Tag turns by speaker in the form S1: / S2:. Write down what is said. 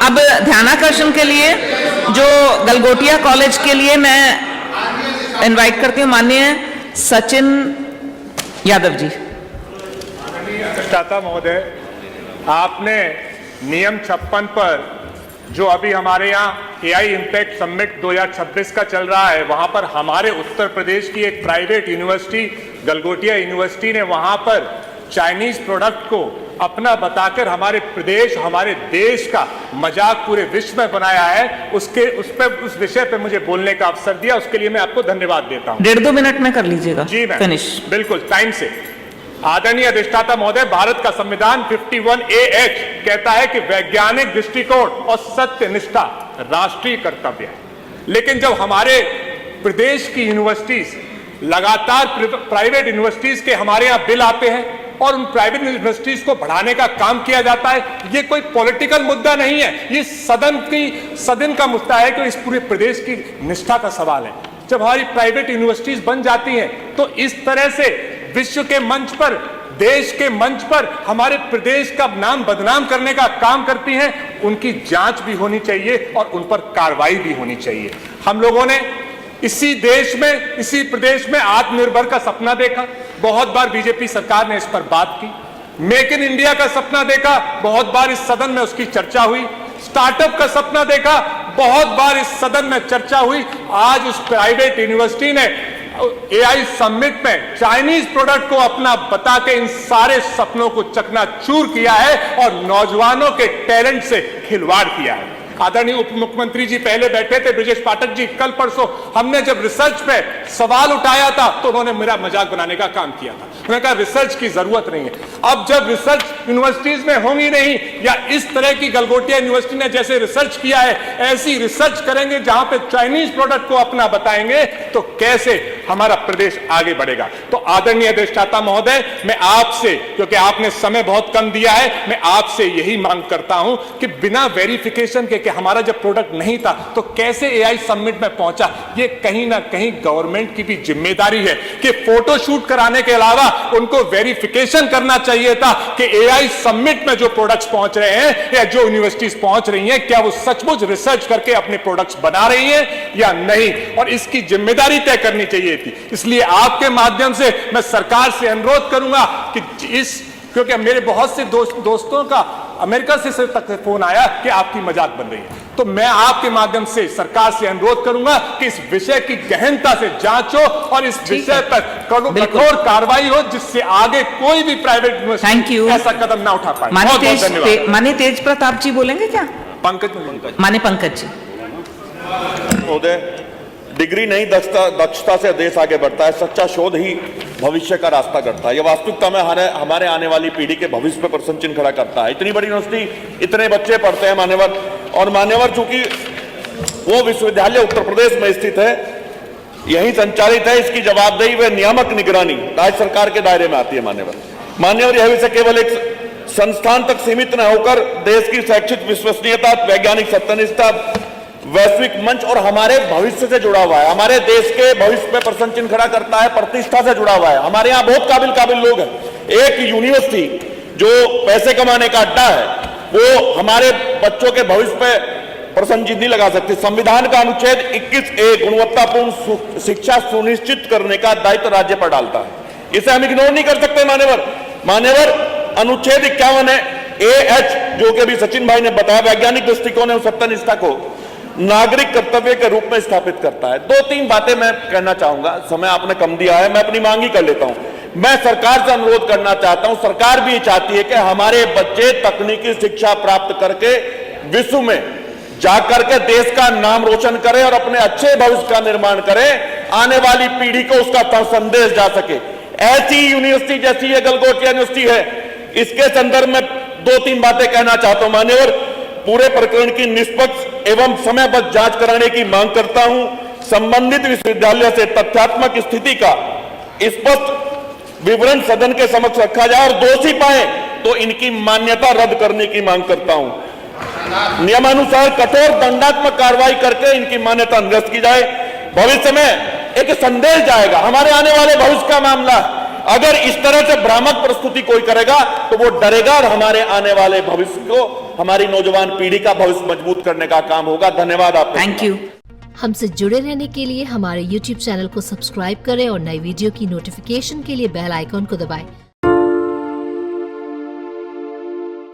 S1: अब ध्यानाकर्षण के लिए जो गलगोटिया कॉलेज के लिए मैं इनवाइट करती हूँ माननीय सचिन यादव जी।
S2: अधिष्ठाता महोदय, आपने नियम 56 पर जो अभी हमारे यहाँ एआई इम्पैक्ट समिट 2026 का चल रहा है, वहां पर हमारे उत्तर प्रदेश की एक प्राइवेट यूनिवर्सिटी गलगोटिया यूनिवर्सिटी ने वहां पर चाइनीज प्रोडक्ट को अपना बताकर हमारे प्रदेश, हमारे देश का मजाक पूरे विश्व में बनाया है। उस विषय पे मुझे बोलने का अवसर दिया, उसके लिए मैं आपको धन्यवाद देता हूं।
S1: 1.5-2 मिनट में कर लीजिएगा।
S2: जी मैम,
S1: फिनिश।
S2: बिल्कुल टाइम से। आदरणीय अधिष्ठाता महोदय, भारत का संविधान 51AH कहता है कि वैज्ञानिक दृष्टिकोण और सत्य निष्ठा राष्ट्रीय कर्तव्य है। लेकिन जब हमारे प्रदेश की यूनिवर्सिटीज लगातार प्राइवेट यूनिवर्सिटीज के हमारे यहाँ बिल आते हैं और उन प्राइवेट यूनिवर्सिटीज को बढ़ाने का काम किया जाता है, ये कोई पॉलिटिकल मुद्दा नहीं है, ये सदन का मुद्दा है कि इस पूरे प्रदेश की निष्ठा का सवाल है। जब हमारी प्राइवेट यूनिवर्सिटीज बन जाती हैं तो इस तरह से विश्व के मंच पर, देश के मंच पर हमारे प्रदेश का नाम बदनाम करने का काम करती हैं, उनकी जांच भी होनी चाहिए और उन पर कार्रवाई भी होनी चाहिए। हम लोगों ने इसी देश में, इसी प्रदेश में आत्मनिर्भर का सपना देखा, बहुत बार बीजेपी सरकार ने इस पर बात की। मेक इन इंडिया का सपना देखा, बहुत बार इस सदन में उसकी चर्चा हुई। स्टार्टअप का सपना देखा, बहुत बार इस सदन में चर्चा हुई। आज उस प्राइवेट यूनिवर्सिटी ने एआई समिट में चाइनीज प्रोडक्ट को अपना बता के इन सारे सपनों को चकनाचूर किया है और नौजवानों के टैलेंट से खिलवाड़ किया है। आदरणीय उप मुख्यमंत्री जी पहले बैठे थे, ब्रजेश पाठक जी, कल परसों हमने जब रिसर्च पे सवाल उठाया था तो उन्होंने मेरा मजाक बनाने का काम किया था। उन्होंने कहा रिसर्च की जरूरत नहीं है। अब जब रिसर्च यूनिवर्सिटीज में होंगी नहीं, या इस तरह की गलगोटिया यूनिवर्सिटी ने जैसे रिसर्च किया है ऐसी रिसर्च करेंगे जहां पे चाइनीज प्रोडक्ट को अपना बताएंगे, तो कैसे हमारा प्रदेश आगे बढ़ेगा। तो आदरणीय अधिष्ठाता महोदय, मैं आपसे, क्योंकि आपने समय बहुत कम दिया है, मैं आपसे यही मांग करता हूं कि बिना वेरिफिकेशन के कि हमारा जब प्रोडक्ट नहीं था तो कैसे एआई समिट में पहुंचा, ये कहीं ना कहीं गवर्नमेंट की भी जिम्मेदारी है कि फोटो शूट कराने के अलावा उनको वेरिफिकेशन करना चाहिए था कि एआई समिट में जो प्रोडक्ट्स पहुंच रहे हैं या जो यूनिवर्सिटीज पहुंच रही हैं, क्या वो सचमुच रिसर्च करके अपने प्रोडक्ट्स बना रही हैं या नहीं, और इसकी जिम्मेदारी तय करनी चाहिए थी। इसलिए आपके माध्यम से मैं सरकार से अनुरोध करूंगा कि क्योंकि मेरे बहुत से दोस्तों का अमेरिका से तक फोन आया कि आपकी मजाक बन रही है, तो मैं आपके माध्यम से सरकार से अनुरोध करूंगा कि इस विषय की गहनता से जांच हो और इस विषय पर कठोर कार्रवाई हो, जिससे आगे कोई भी प्राइवेट यूनिवर्सिटी ऐसा कदम ना उठा पाए। बहुत बहुत धन्यवाद।
S1: माननीय तेज प्रताप जी बोलेंगे क्या? माननीय पंकज जी।
S3: महोदय, डिग्री नहीं दक्षता से देश आगे बढ़ता है। सच्चा शोध ही भविष्य का रास्ता करता है। यह वास्तविकता में हमारे आने वाली पीढ़ी के भविष्य पर प्रश्न चिन्ह खड़ा करता है। इतनी बड़ी यूनिवर्सिटी, इतने बच्चे पढ़ते हैं मान्यवर, और मान्यवर चूंकि वो विश्वविद्यालय उत्तर प्रदेश में स्थित है, यही संचालित है, इसकी जवाबदेही व नियामक निगरानी राज्य सरकार के दायरे में आती है। मान्यवर यह विषय केवल एक संस्थान तक सीमित न होकर देश की शैक्षिक विश्वसनीयता, वैज्ञानिक सत्यनिष्ठा, वैश्विक मंच और हमारे भविष्य से जुड़ा हुआ है। हमारे देश के भविष्य पे प्रश्न चिन्ह खड़ा करता है, प्रतिष्ठा से जुड़ा हुआ है। हमारे यहाँ बहुत काबिल लोग हैं। एक यूनिवर्सिटी जो पैसे कमाने का अड्डा है, वो हमारे बच्चों के भविष्य पे प्रश्न चिन्ह नहीं लगा सकती। संविधान का अनुच्छेद 21A गुणवत्तापूर्ण शिक्षा सुनिश्चित करने का दायित्व राज्य पर डालता है। इसे हम इग्नोर नहीं कर सकते। मान्यवर अनुच्छेद 51AH, जो कि अभी सचिन भाई ने बताया, वैज्ञानिक दृष्टिकोण एवं सत्यनिष्ठा को नागरिक कर्तव्य के रूप में स्थापित करता है। 2-3 बातें मैं कहना चाहूंगा, समय आपने कम दिया है, मैं अपनी मांग ही कर लेता हूं। मैं सरकार से अनुरोध करना चाहता हूं, सरकार भी चाहती है कि हमारे बच्चे तकनीकी शिक्षा प्राप्त करके विश्व में जाकर के देश का नाम रोशन करें और अपने अच्छे भविष्य का निर्माण करें, आने वाली पीढ़ी को उसका संदेश जा सके। ऐसी यूनिवर्सिटी जैसी ये गलगोटिया यूनिवर्सिटी है, इसके संदर्भ में 2-3 बातें कहना चाहता हूं। मान्यवर, पूरे प्रकरण की निष्पक्ष एवं समयबद्ध जांच कराने की मांग करता हूं। संबंधित विश्वविद्यालय से तथ्यात्मक स्थिति का स्पष्ट विवरण सदन के समक्ष रखा जाए और दोषी पाए तो इनकी मान्यता रद्द करने की मांग करता हूं। नियमानुसार कठोर दंडात्मक कार्रवाई करके इनकी मान्यता निरस्त की जाए। भविष्य में एक संदेश जाएगा, हमारे आने वाले भविष्य का मामला, अगर इस तरह से भ्रामक प्रस्तुति कोई करेगा तो वो डरेगा और हमारे आने वाले भविष्य को, हमारी नौजवान पीढ़ी का भविष्य मजबूत करने का काम होगा। धन्यवाद आपका।
S1: Thank you.
S4: हमसे जुड़े रहने के लिए हमारे YouTube चैनल को सब्सक्राइब करें और नई वीडियो की नोटिफिकेशन के लिए बेल आइकॉन को दबाएं।